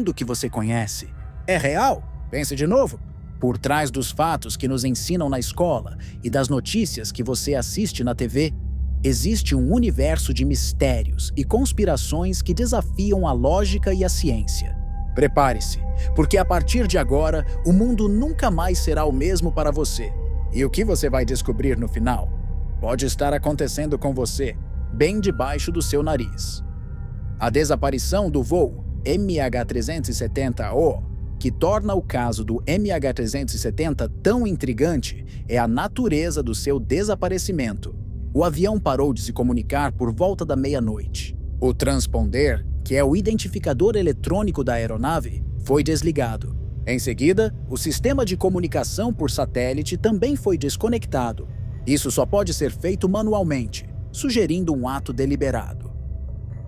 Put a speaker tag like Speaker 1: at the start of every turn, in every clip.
Speaker 1: mundo que você conhece é real? Pense de novo. Por trás dos fatos que nos ensinam na escola e das notícias que você assiste na TV, existe um universo de mistérios e conspirações que desafiam a lógica e a ciência. Prepare-se, porque a partir de agora, o mundo nunca mais será o mesmo para você. E o que você vai descobrir no final pode estar acontecendo com você, bem debaixo do seu nariz. A desaparição do voo MH370O, que torna o caso do MH370 tão intrigante, é a natureza do seu desaparecimento. O avião parou de se comunicar por volta da meia-noite. O transponder, que é o identificador eletrônico da aeronave, foi desligado. Em seguida, o sistema de comunicação por satélite também foi desconectado. Isso só pode ser feito manualmente, sugerindo um ato deliberado.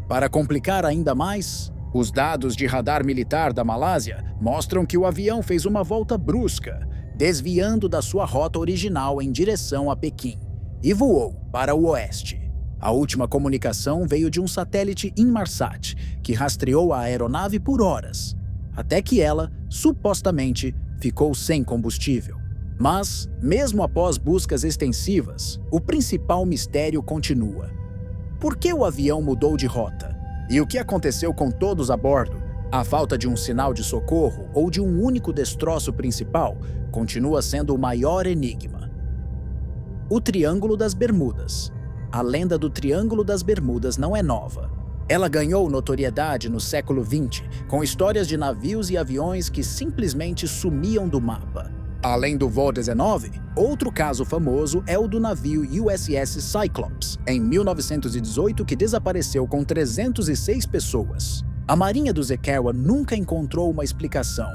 Speaker 1: Para complicar ainda mais, os dados de radar militar da Malásia mostram que o avião fez uma volta brusca, desviando da sua rota original em direção a Pequim, e voou para o oeste. A última comunicação veio de um satélite Inmarsat, que rastreou a aeronave por horas, até que ela, supostamente, ficou sem combustível. Mas, mesmo após buscas extensivas, o principal mistério continua. Por que o avião mudou de rota? E o que aconteceu com todos a bordo? A falta de um sinal de socorro ou de um único destroço principal continua sendo o maior enigma. O Triângulo das Bermudas. A lenda do Triângulo das Bermudas não é nova. Ela ganhou notoriedade no século XX, com histórias de navios e aviões que simplesmente sumiam do mapa. Além do voo 19, outro caso famoso é o do navio USS Cyclops, em 1918, que desapareceu com 306 pessoas. A Marinha do Zequerwa nunca encontrou uma explicação.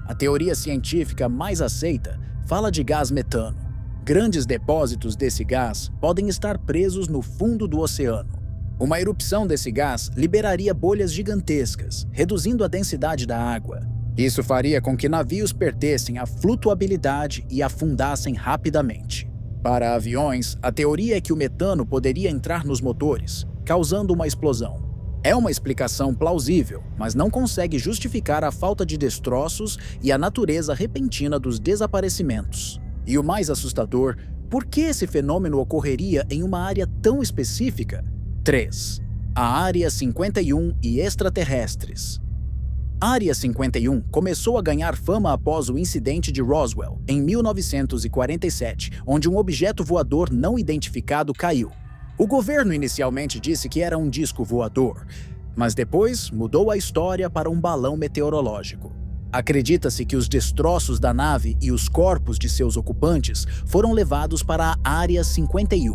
Speaker 1: A teoria científica mais aceita fala de gás metano. Grandes depósitos desse gás podem estar presos no fundo do oceano. Uma erupção desse gás liberaria bolhas gigantescas, reduzindo a densidade da água. Isso faria com que navios perdessem a flutuabilidade e afundassem rapidamente. Para aviões, a teoria é que o metano poderia entrar nos motores, causando uma explosão. É uma explicação plausível, mas não consegue justificar a falta de destroços e a natureza repentina dos desaparecimentos. E o mais assustador, por que esse fenômeno ocorreria em uma área tão específica? 3. A Área 51 e extraterrestres. A Área 51 começou a ganhar fama após o incidente de Roswell, em 1947, onde um objeto voador não identificado caiu. O governo inicialmente disse que era um disco voador, mas depois mudou a história para um balão meteorológico. Acredita-se que os destroços da nave e os corpos de seus ocupantes foram levados para a Área 51.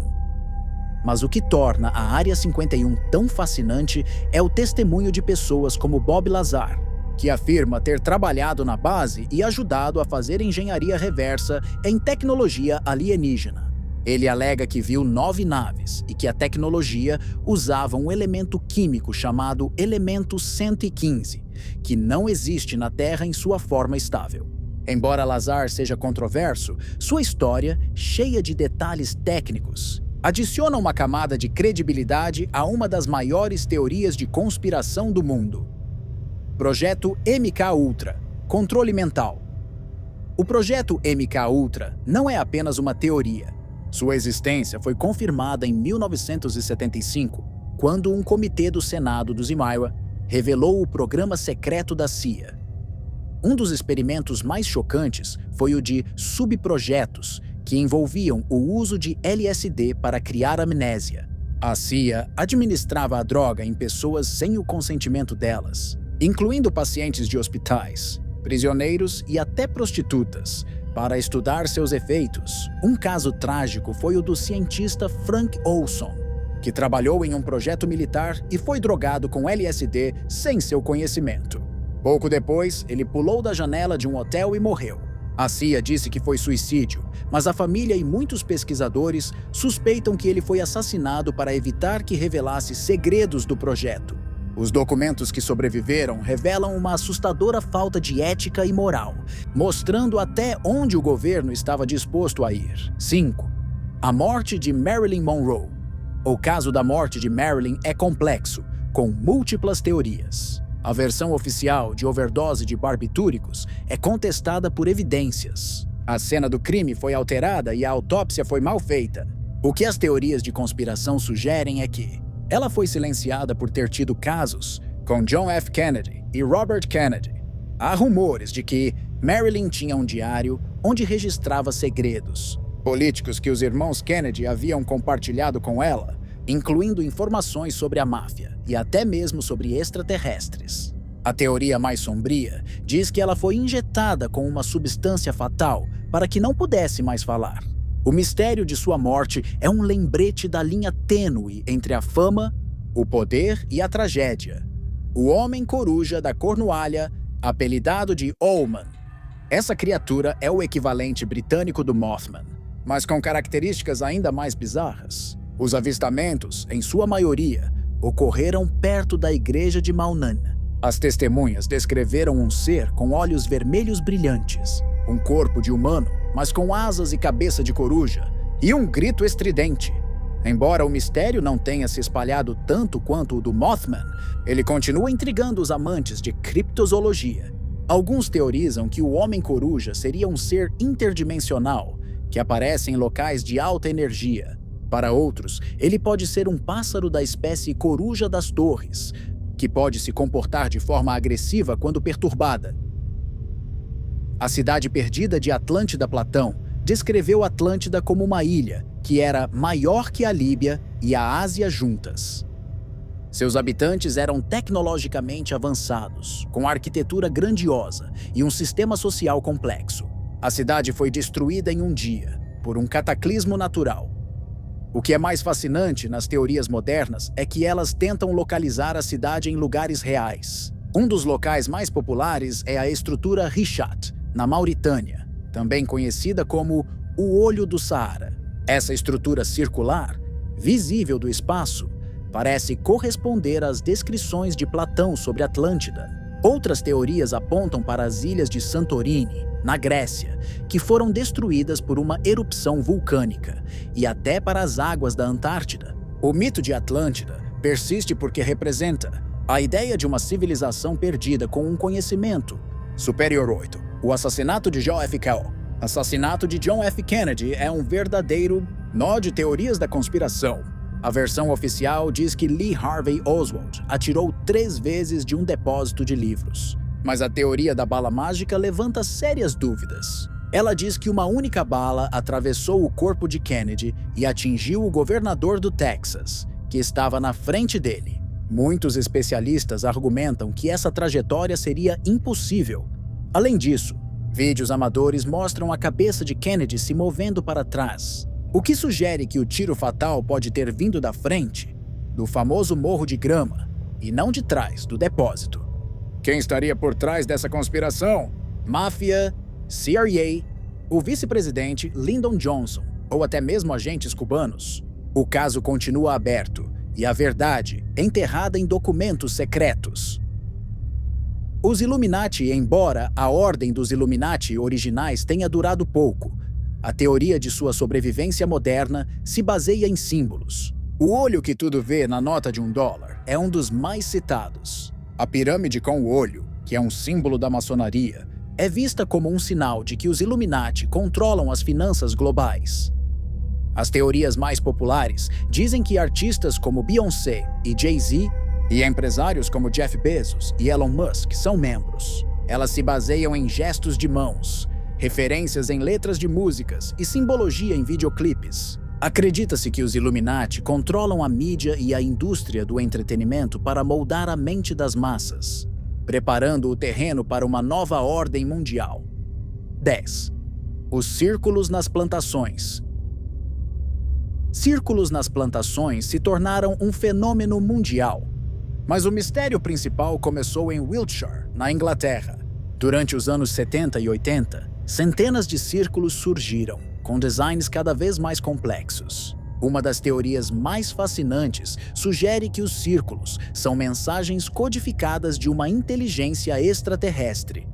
Speaker 1: Mas o que torna a Área 51 tão fascinante é o testemunho de pessoas como Bob Lazar, que afirma ter trabalhado na base e ajudado a fazer engenharia reversa em tecnologia alienígena. Ele alega que viu 9 naves e que a tecnologia usava um elemento químico chamado elemento 115, que não existe na Terra em sua forma estável. Embora Lazar seja controverso, sua história, cheia de detalhes técnicos, adiciona uma camada de credibilidade a uma das maiores teorias de conspiração do mundo. Projeto MK-Ultra – Controle Mental. O projeto MK-Ultra não é apenas uma teoria. Sua existência foi confirmada em 1975, quando um comitê do Senado dos Imaiwa revelou o programa secreto da CIA. Um dos experimentos mais chocantes foi o de subprojetos, que envolviam o uso de LSD para criar amnésia. A CIA administrava a droga em pessoas sem o consentimento delas, incluindo pacientes de hospitais, prisioneiros e até prostitutas, para estudar seus efeitos. Um caso trágico foi o do cientista Frank Olson, que trabalhou em um projeto militar e foi drogado com LSD sem seu conhecimento. Pouco depois, ele pulou da janela de um hotel e morreu. A CIA disse que foi suicídio, mas a família e muitos pesquisadores suspeitam que ele foi assassinado para evitar que revelasse segredos do projeto. Os documentos que sobreviveram revelam uma assustadora falta de ética e moral, mostrando até onde o governo estava disposto a ir. 5. A morte de Marilyn Monroe. O caso da morte de Marilyn é complexo, com múltiplas teorias. A versão oficial de overdose de barbitúricos é contestada por evidências. A cena do crime foi alterada e a autópsia foi mal feita. O que as teorias de conspiração sugerem é que ela foi silenciada por ter tido casos com John F. Kennedy e Robert Kennedy. Há rumores de que Marilyn tinha um diário onde registrava segredos políticos que os irmãos Kennedy haviam compartilhado com ela, incluindo informações sobre a máfia e até mesmo sobre extraterrestres. A teoria mais sombria diz que ela foi injetada com uma substância fatal para que não pudesse mais falar. O mistério de sua morte é um lembrete da linha tênue entre a fama, o poder e a tragédia. O Homem-Coruja da Cornualha, apelidado de Oldman. Essa criatura é o equivalente britânico do Mothman, mas com características ainda mais bizarras. Os avistamentos, em sua maioria, ocorreram perto da igreja de Maunan. As testemunhas descreveram um ser com olhos vermelhos brilhantes, um corpo de humano, mas com asas e cabeça de coruja, e um grito estridente. Embora o mistério não tenha se espalhado tanto quanto o do Mothman, ele continua intrigando os amantes de criptozoologia. Alguns teorizam que o Homem-Coruja seria um ser interdimensional, que aparece em locais de alta energia. Para outros, ele pode ser um pássaro da espécie coruja das torres, que pode se comportar de forma agressiva quando perturbada. A cidade perdida de Atlântida Platão descreveu Atlântida como uma ilha que era maior que a Líbia e a Ásia juntas. Seus habitantes eram tecnologicamente avançados, com arquitetura grandiosa e um sistema social complexo. A cidade foi destruída em um dia, por um cataclismo natural. O que é mais fascinante nas teorias modernas é que elas tentam localizar a cidade em lugares reais. Um dos locais mais populares é a estrutura Richat, na Mauritânia, também conhecida como o Olho do Saara. Essa estrutura circular, visível do espaço, parece corresponder às descrições de Platão sobre Atlântida. Outras teorias apontam para as ilhas de Santorini, na Grécia, que foram destruídas por uma erupção vulcânica, e até para as águas da Antártida. O mito de Atlântida persiste porque representa a ideia de uma civilização perdida com um conhecimento superior. 8. O assassinato de John F. Kennedy. Assassinato de John F. Kennedy é um verdadeiro nó de teorias da conspiração. A versão oficial diz que Lee Harvey Oswald atirou 3 vezes de um depósito de livros. Mas a teoria da bala mágica levanta sérias dúvidas. Ela diz que uma única bala atravessou o corpo de Kennedy e atingiu o governador do Texas, que estava na frente dele. Muitos especialistas argumentam que essa trajetória seria impossível. Além disso, vídeos amadores mostram a cabeça de Kennedy se movendo para trás, o que sugere que o tiro fatal pode ter vindo da frente, do famoso morro de grama, e não de trás do depósito. Quem estaria por trás dessa conspiração? Máfia, CIA, o vice-presidente Lyndon Johnson, ou até mesmo agentes cubanos? O caso continua aberto e a verdade enterrada em documentos secretos. Os Illuminati, embora a ordem dos Illuminati originais tenha durado pouco, a teoria de sua sobrevivência moderna se baseia em símbolos. O olho que tudo vê na nota de $1 é um dos mais citados. A pirâmide com o olho, que é um símbolo da maçonaria, é vista como um sinal de que os Illuminati controlam as finanças globais. As teorias mais populares dizem que artistas como Beyoncé e Jay-Z e empresários como Jeff Bezos e Elon Musk são membros. Elas se baseiam em gestos de mãos, referências em letras de músicas e simbologia em videoclipes. Acredita-se que os Illuminati controlam a mídia e a indústria do entretenimento para moldar a mente das massas, preparando o terreno para uma nova ordem mundial. 10. Os círculos nas plantações. Círculos nas plantações se tornaram um fenômeno mundial, mas o mistério principal começou em Wiltshire, na Inglaterra. Durante os anos 70 e 80, centenas de círculos surgiram, com designs cada vez mais complexos. Uma das teorias mais fascinantes sugere que os círculos são mensagens codificadas de uma inteligência extraterrestre.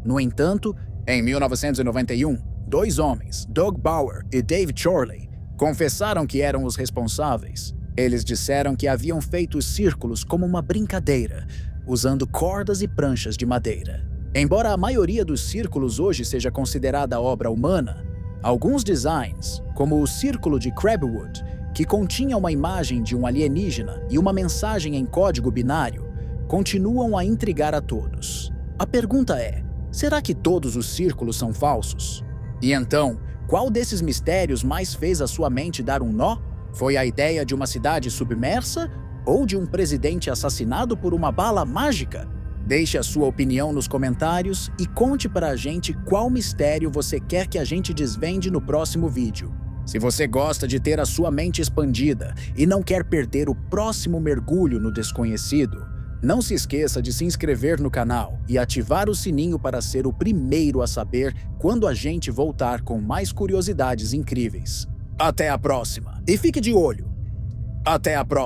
Speaker 1: No entanto, em 1991, 2 homens, Doug Bauer e Dave Chorley, confessaram que eram os responsáveis. Eles disseram que haviam feito os círculos como uma brincadeira, usando cordas e pranchas de madeira. Embora a maioria dos círculos hoje seja considerada obra humana, alguns designs, como o Círculo de Crabwood, que continha uma imagem de um alienígena e uma mensagem em código binário, continuam a intrigar a todos. A pergunta é: será que todos os círculos são falsos? E então, qual desses mistérios mais fez a sua mente dar um nó? Foi a ideia de uma cidade submersa ou de um presidente assassinado por uma bala mágica? Deixe a sua opinião nos comentários e conte para a gente qual mistério você quer que a gente desvende no próximo vídeo. Se você gosta de ter a sua mente expandida e não quer perder o próximo mergulho no desconhecido, não se esqueça de se inscrever no canal e ativar o sininho para ser o primeiro a saber quando a gente voltar com mais curiosidades incríveis. Até a próxima! E fique de olho! Até a próxima!